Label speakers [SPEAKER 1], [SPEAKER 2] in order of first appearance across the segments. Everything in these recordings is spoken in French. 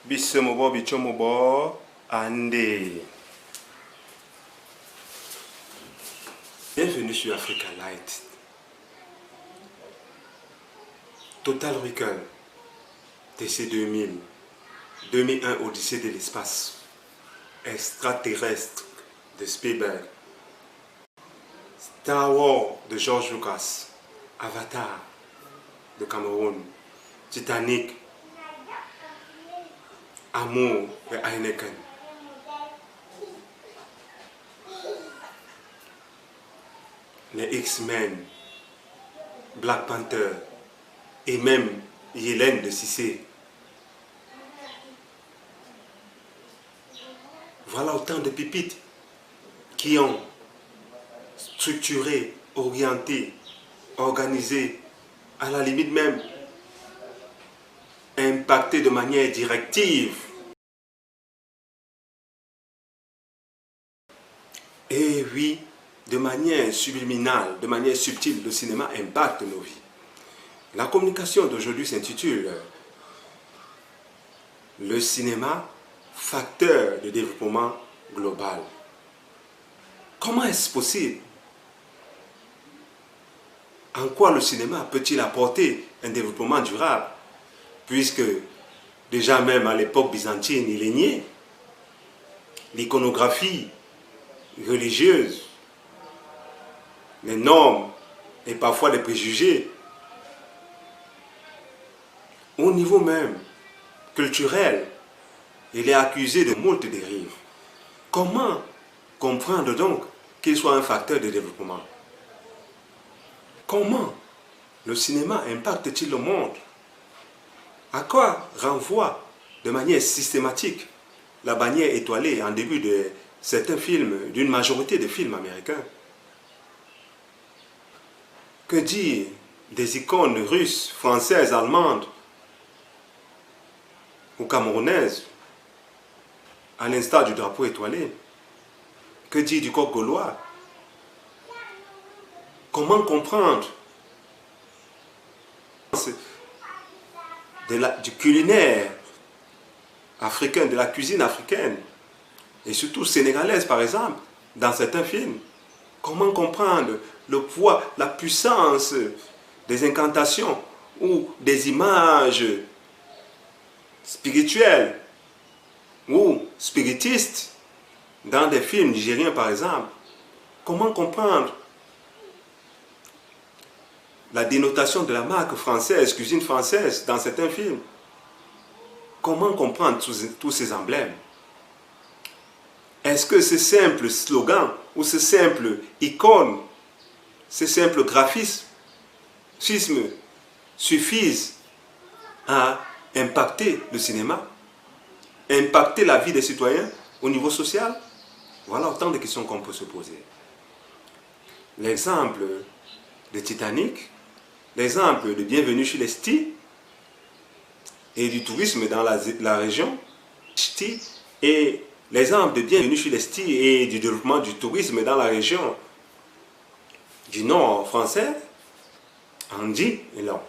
[SPEAKER 1] Bisemobo bichomobo ande. Bienvenue sur Africa Light. Total Recall. TC 2000. 2001 Odyssée de l'espace. Extraterrestre de Spielberg. Star Wars de George Lucas. Avatar de Cameroun. Titanic. Amour de Heineken. Les X-Men, Black Panther et même Yélène de Cissé. Voilà autant de pépites qui ont structuré, orienté, organisé, à la limite même impacté de manière directive. Et oui, de manière subliminale, de manière subtile, le cinéma impacte nos vies. La communication d'aujourd'hui s'intitule « Le cinéma, facteur de développement global ». Comment est-ce possible? En quoi le cinéma peut-il apporter un développement durable? Puisque déjà même à l'époque byzantine, il est nié. L'iconographie religieuse, les normes et parfois les préjugés, au niveau même culturel, il est accusé de moult dérives. Comment comprendre donc qu'il soit un facteur de développement? Comment le cinéma impacte-t-il le monde? À quoi renvoie de manière systématique la bannière étoilée en début de certains films, d'une majorité de films américains? Que dire des icônes russes, françaises, allemandes ou camerounaises, à l'instar du drapeau étoilé? Que dire du coq gaulois? Comment comprendre du culinaire africain, de la cuisine africaine, et surtout sénégalaise par exemple, dans certains films? Comment comprendre le poids, la puissance des incantations ou des images spirituelles ou spiritistes dans des films nigériens par exemple? Comment comprendre la dénotation de la marque française, cuisine française, dans certains films? Comment comprendre tous ces emblèmes? Est-ce que ces simples slogans ou ces simples icônes, ces simples graphismes suffisent à impacter le cinéma, impacter la vie des citoyens au niveau social? Voilà autant de questions qu'on peut se poser. L'exemple de Titanic, l'exemple de Bienvenue chez les Ch'tis et du tourisme dans la région Ch'tis, et l'exemple de Bienvenue chez les Ch'tis et du développement du tourisme dans la région du nord français en dit et long.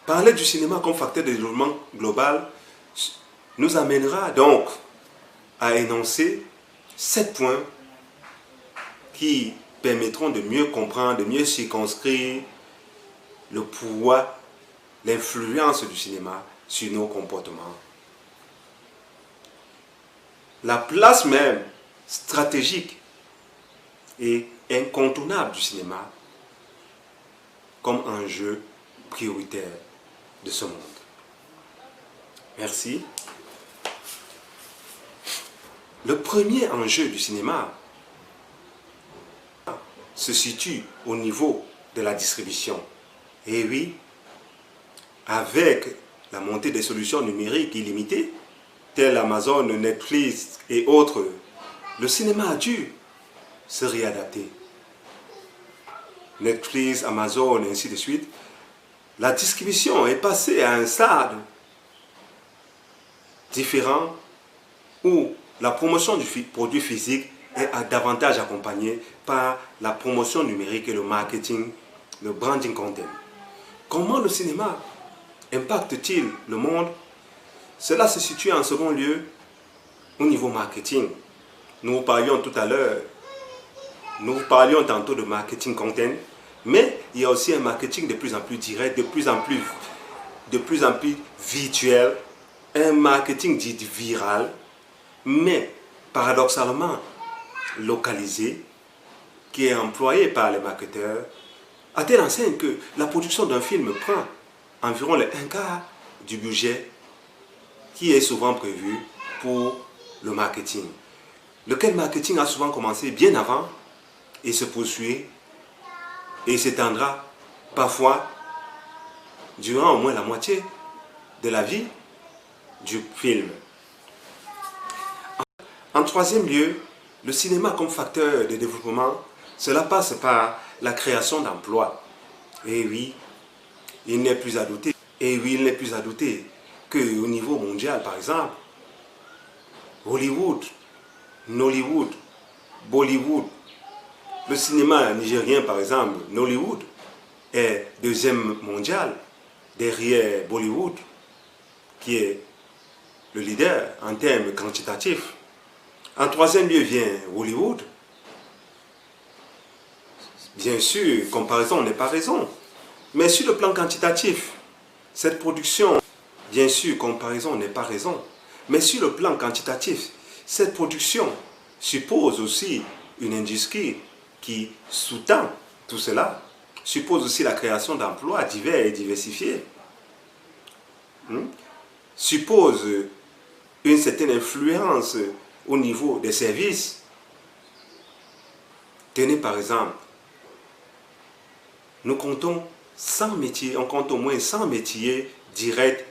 [SPEAKER 1] Parler du cinéma comme facteur de développement global nous amènera donc à énoncer 7 points qui permettront de mieux comprendre, de mieux circonscrire le pouvoir, l'influence du cinéma sur nos comportements. La place même stratégique et incontournable du cinéma comme enjeu prioritaire de ce monde. Merci. Le premier enjeu du cinéma se situe au niveau de la distribution. Et oui, avec la montée des solutions numériques illimitées, telles Amazon, Netflix et autres, le cinéma a dû se réadapter. Netflix, Amazon et ainsi de suite, la distribution est passée à un stade différent où la promotion du produit physique est davantage accompagnée par la promotion numérique et le marketing, le branding content. Comment le cinéma impacte-t-il le monde? Cela se situe en second lieu au niveau marketing. Nous parlions tout à l'heure, nous parlions tantôt de marketing content, mais il y a aussi un marketing de plus en plus direct, de plus en plus virtuel, un marketing dit viral, mais paradoxalement localisé, qui est employé par les marketeurs, à telle enseigne que la production d'un film prend environ un quart du budget qui est souvent prévu pour le marketing. Lequel marketing a souvent commencé bien avant et se poursuit et s'étendra parfois durant au moins la moitié de la vie du film. En troisième lieu, le cinéma comme facteur de développement, cela passe par la création d'emplois. Et oui, il n'est plus à douter. Et oui, il n'est plus à douter qu'au niveau mondial, par exemple, Hollywood, Nollywood, Bollywood, le cinéma nigérien, par exemple, Nollywood, est deuxième mondial derrière Bollywood, qui est le leader en termes quantitatifs. En troisième lieu vient Hollywood. Bien sûr, comparaison n'est pas raison. Mais sur le plan quantitatif, cette production, bien sûr, comparaison n'est pas raison. Mais sur le plan quantitatif, cette production suppose aussi une industrie qui sous-tend tout cela, suppose aussi la création d'emplois divers et diversifiés, suppose une certaine influence au niveau des services. Tenez par exemple, nous comptons 100 métiers, on compte au moins 100 métiers directs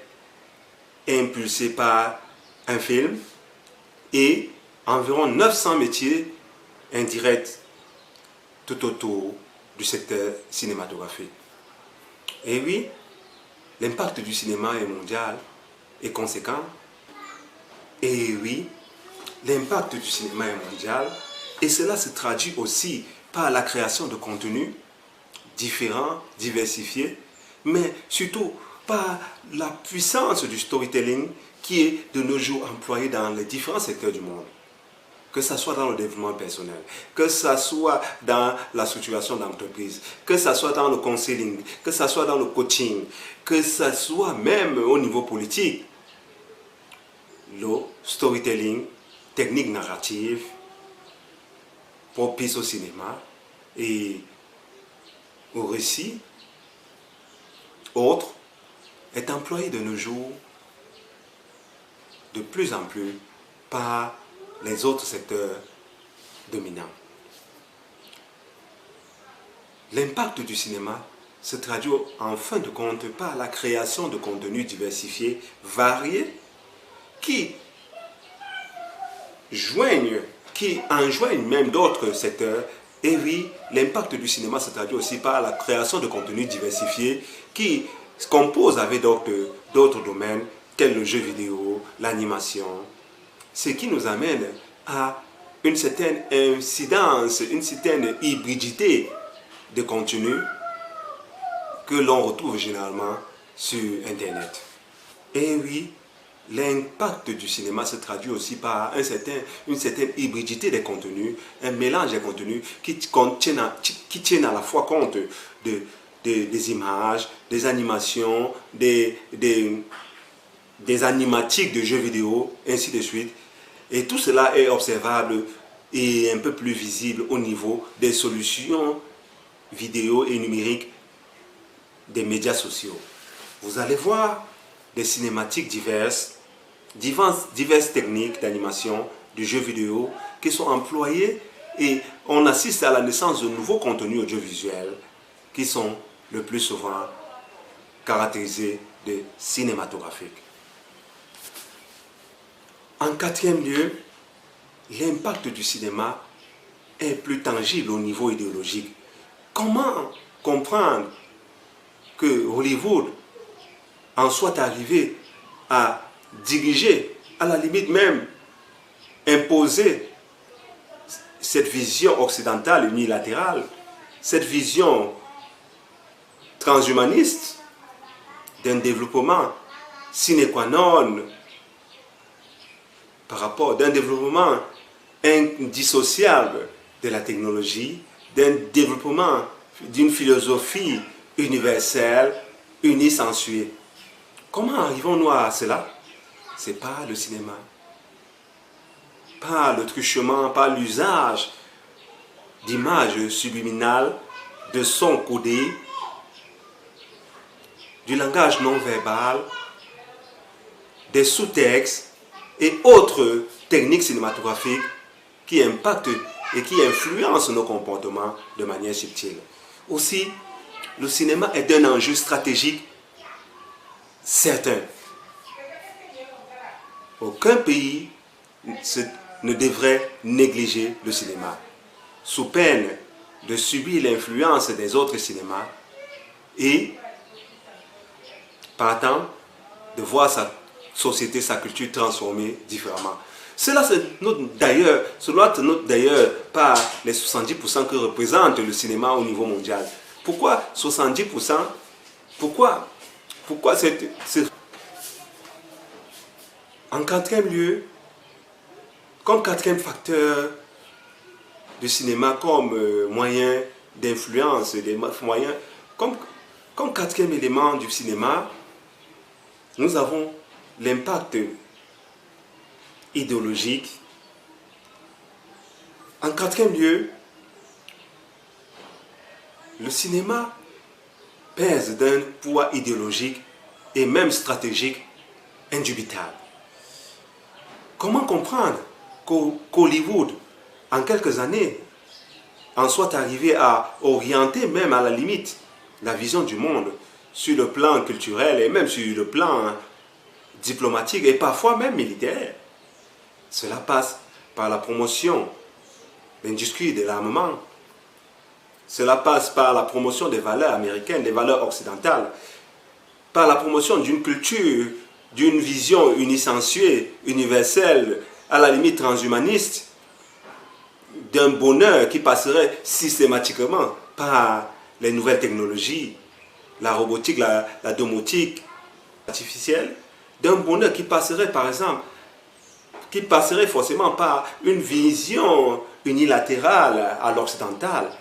[SPEAKER 1] impulsés par un film et environ 900 métiers indirects tout autour du secteur cinématographique. Et oui, l'impact du cinéma est mondial et conséquent. Et oui, l'impact du cinéma est mondial et cela se traduit aussi par la création de contenus différents, diversifiés, mais surtout par la puissance du storytelling qui est de nos jours employé dans les différents secteurs du monde. Que ce soit dans le développement personnel, que ce soit dans la structuration d'entreprise, que ce soit dans le counseling, que ce soit dans le coaching, que ce soit même au niveau politique. Le storytelling, technique narrative, propice au cinéma et au récit, autre, est employé de nos jours de plus en plus par les autres secteurs dominants. L'impact du cinéma se traduit en fin de compte par la création de contenus diversifiés, variés, qui enjoignent même d'autres secteurs. Et oui, l'impact du cinéma se traduit aussi par la création de contenus diversifiés qui se composent avec d'autres domaines tels le jeu vidéo, l'animation, ce qui nous amène à une certaine incidence, une certaine hybridité de contenus que l'on retrouve généralement sur Internet. Et oui, l'impact du cinéma se traduit aussi par une certaine hybridité des contenus, un mélange des contenus qui tiennent à la fois compte des images, des animations, des animatiques de jeux vidéo, ainsi de suite. Et tout cela est observable et un peu plus visible au niveau des solutions vidéo et numériques des médias sociaux. Vous allez voir des cinématiques diverses techniques d'animation, de jeux vidéo qui sont employées et on assiste à la naissance de nouveaux contenus audiovisuels qui sont le plus souvent caractérisés de cinématographiques. En quatrième lieu, l'impact du cinéma est plus tangible au niveau idéologique. Comment comprendre que Hollywood en soit arrivé à diriger, à la limite même imposer cette vision occidentale unilatérale, cette vision transhumaniste d'un développement sine qua non par rapport d'un développement indissociable de la technologie, d'un développement d'une philosophie universelle, unie, sensuée. Comment arrivons-nous à cela? C'est par le cinéma, par le truchement, par l'usage d'images subliminales, de sons codés, du langage non verbal, des sous-textes et autres techniques cinématographiques qui impactent et qui influencent nos comportements de manière subtile. Aussi, le cinéma est un enjeu stratégique certain. Aucun pays ne devrait négliger le cinéma, sous peine de subir l'influence des autres cinémas et, partant, de voir sa société, sa culture transformée différemment. Cela se note d'ailleurs par les 70% que représente le cinéma au niveau mondial. Pourquoi 70%? Pourquoi c'est... En quatrième lieu, comme quatrième facteur du cinéma, comme moyen d'influence, comme quatrième élément du cinéma, nous avons l'impact idéologique. En quatrième lieu, le cinéma pèse d'un poids idéologique et même stratégique indubitable. Comment comprendre qu'Hollywood, en quelques années, en soit arrivé à orienter même à la limite la vision du monde sur le plan culturel et même sur le plan diplomatique et parfois même militaire? Cela passe par la promotion de l'industrie de l'armement. Cela passe par la promotion des valeurs américaines, des valeurs occidentales, par la promotion d'une culture, d'une vision unisensuée, universelle, à la limite transhumaniste, d'un bonheur qui passerait systématiquement par les nouvelles technologies, la robotique, la domotique artificielle, d'un bonheur qui passerait par exemple, qui passerait forcément par une vision unilatérale à l'occidental.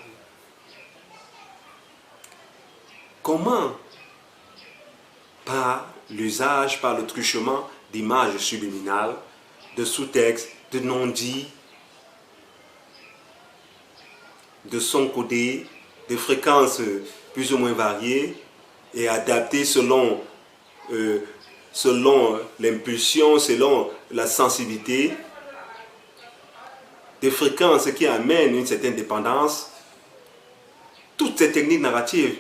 [SPEAKER 1] Comment? Par l'usage, par le truchement d'images subliminales, de sous-textes, de non-dits, de sons codés, de fréquences plus ou moins variées et adaptées selon l'impulsion, selon la sensibilité, des fréquences qui amènent une certaine dépendance. Toutes ces techniques narratives,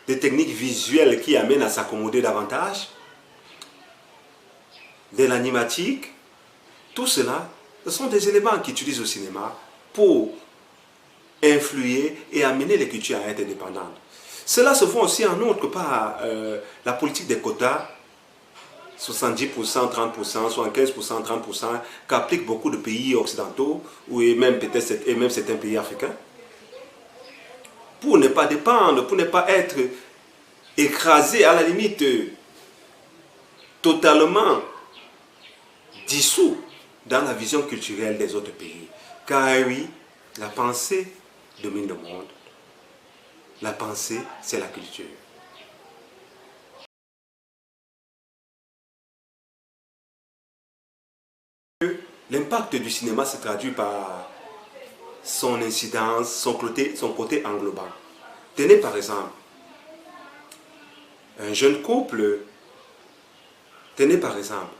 [SPEAKER 1] des techniques visuelles qui amènent à s'accommoder davantage, de l'animatique, tout cela, ce sont des éléments qui utilisent au cinéma pour influer et amener les cultures à être indépendantes. Cela se voit aussi en outre par la politique des quotas, 70%, 30%, 75%, 30%, qu'appliquent beaucoup de pays occidentaux, et même certains pays africains, pour ne pas dépendre, pour ne pas être écrasé, à la limite, totalement dissous dans la vision culturelle des autres pays. Car oui, la pensée domine le monde. La pensée, c'est la culture. L'impact du cinéma se traduit par son incidence, son côté englobant. Tenez par exemple, un jeune couple, tenez par exemple,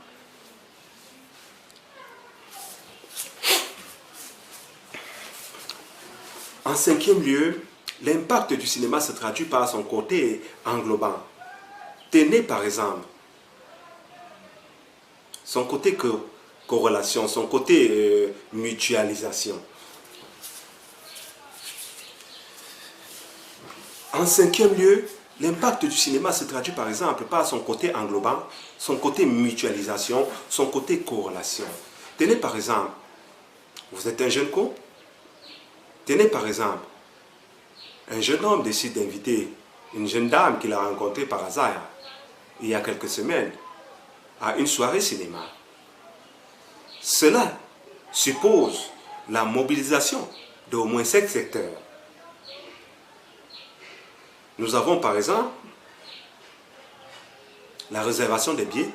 [SPEAKER 1] en cinquième lieu, l'impact du cinéma se traduit par son côté englobant. Tenez par exemple, son côté corrélation, son côté mutualisation. En cinquième lieu, l'impact du cinéma se traduit par exemple par son côté englobant, son côté mutualisation, son côté corrélation. Tenez par exemple, vous êtes un jeune couple. Tenez par exemple, un jeune homme décide d'inviter une jeune dame qu'il a rencontrée par hasard il y a quelques semaines à une soirée cinéma. Cela suppose la mobilisation d'au moins 5 secteurs. Nous avons par exemple la réservation des billets.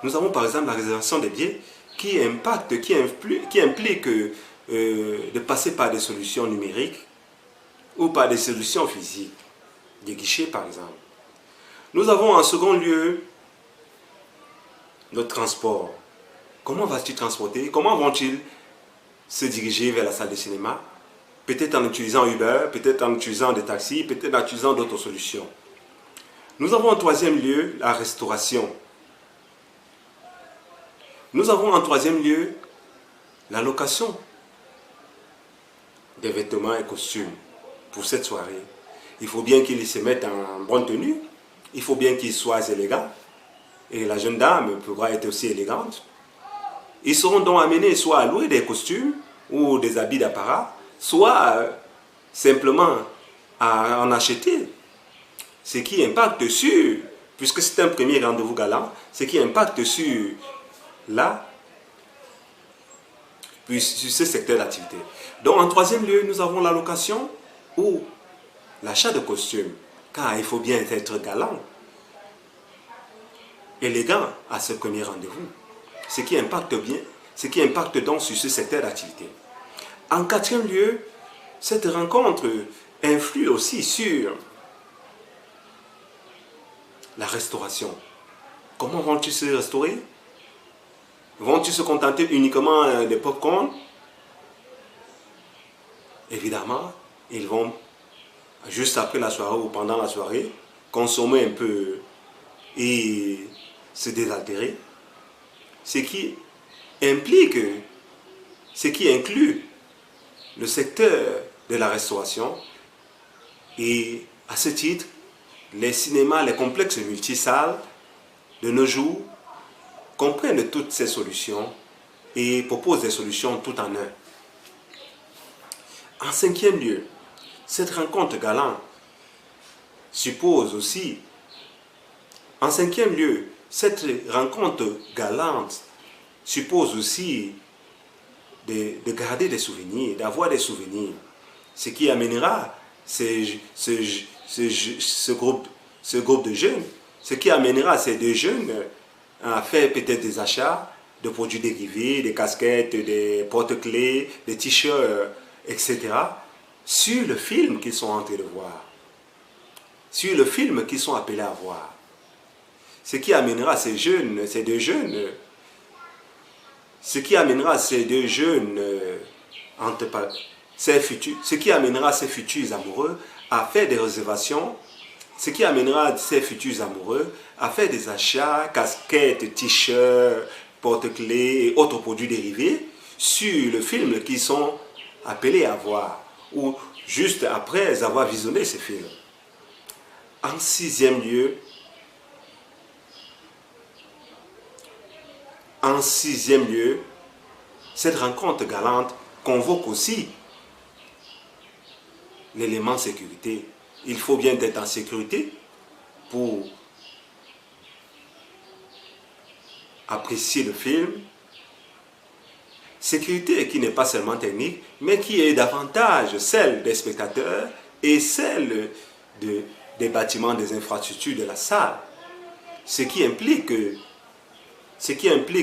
[SPEAKER 1] Nous avons par exemple la réservation des billets qui implique de passer par des solutions numériques ou par des solutions physiques, des guichets par exemple. Nous avons en second lieu le transport. Comment vas-tu transporter? Comment vont-ils se diriger vers la salle de cinéma? Peut-être en utilisant Uber, peut-être en utilisant des taxis, peut-être en utilisant d'autres solutions. Nous avons en troisième lieu la restauration. Nous avons en troisième lieu la location des vêtements et costumes pour cette soirée. Il faut bien qu'ils se mettent en bonne tenue, il faut bien qu'ils soient élégants, et la jeune dame pourra être aussi élégante. Ils seront donc amenés soit à louer des costumes ou des habits d'apparat, soit simplement à en acheter. Ce qui impacte sur, puisque c'est un premier rendez-vous galant, ce qui impacte sur sur ce secteur d'activité. Donc en troisième lieu, nous avons la location ou l'achat de costumes, car il faut bien être galant, élégant à ce premier rendez-vous. Ce qui impacte donc sur ce secteur d'activité. En quatrième lieu, cette rencontre influe aussi sur la restauration. Comment vont-ils se restaurer? Vont-ils se contenter uniquement des pop-corn? Évidemment, ils vont, juste après la soirée ou pendant la soirée, consommer un peu et se désaltérer. Ce qui inclut le secteur de la restauration. Et à ce titre, les cinémas, les complexes multisalles de nos jours comprennent toutes ces solutions et proposent des solutions tout en un. En cinquième lieu, cette rencontre galante suppose aussi, en cinquième lieu, cette rencontre galante suppose aussi de garder des souvenirs, d'avoir des souvenirs, ce qui amènera ce groupe de jeunes, ce qui amènera ces deux jeunes à faire peut-être des achats de produits dérivés, des casquettes, des porte-clés, des t-shirts, etc. sur le film qu'ils sont en train de voir, sur le film qu'ils sont appelés à voir. Ce qui amènera ces deux jeunes, ce qui amènera ces futurs amoureux à faire des réservations, ce qui amènera ces futurs amoureux à faire des achats, casquettes, t-shirts, porte-clés et autres produits dérivés sur le film qu'ils sont appelés à voir ou juste après avoir visionné ce film. En sixième lieu, cette rencontre galante convoque aussi l'élément sécurité. Il faut bien être en sécurité pour apprécier le film. Sécurité qui n'est pas seulement technique, mais qui est davantage celle des spectateurs et celle des bâtiments, des infrastructures de la salle. Ce qui implique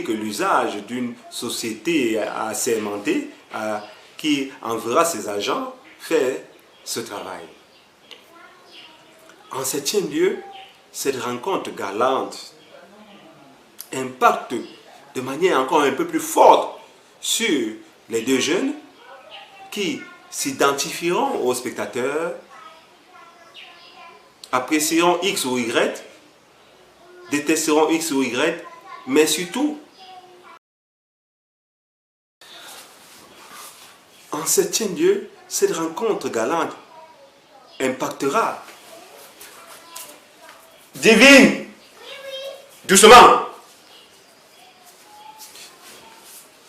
[SPEAKER 1] l'usage d'une société assermentée qui enverra ses agents faire ce travail. En septième lieu, cette rencontre galante impacte de manière encore un peu plus forte sur les deux jeunes qui s'identifieront aux spectateurs, apprécieront X ou Y, détesteront X ou Y, mais surtout, en septième lieu, cette rencontre galante impactera. Divine, doucement.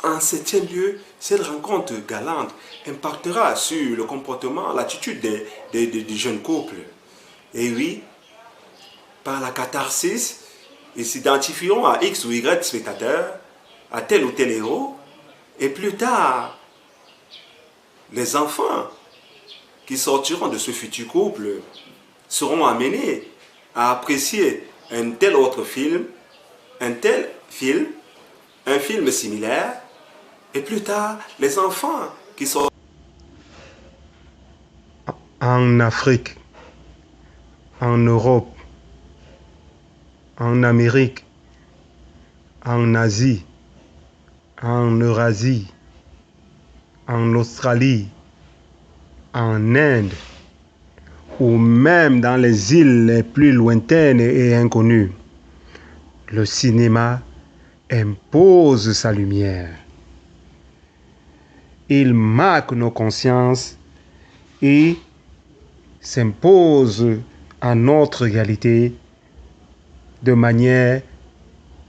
[SPEAKER 1] En septième lieu, cette rencontre galante impactera sur le comportement, l'attitude des jeunes couples. Et oui, par la catharsis, ils s'identifieront à X ou Y spectateurs, à tel ou tel héros, et plus tard, les enfants qui sortiront de ce futur couple seront amenés à apprécier un tel autre film, un tel film, un film similaire, et plus tard, les enfants qui sont
[SPEAKER 2] en Afrique, en Europe, en Amérique, en Asie, en Eurasie, en Australie, en Inde, ou même dans les îles les plus lointaines et inconnues. Le cinéma impose sa lumière. Il marque nos consciences et s'impose à notre réalité de manière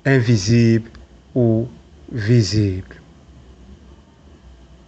[SPEAKER 2] invisible ou visible.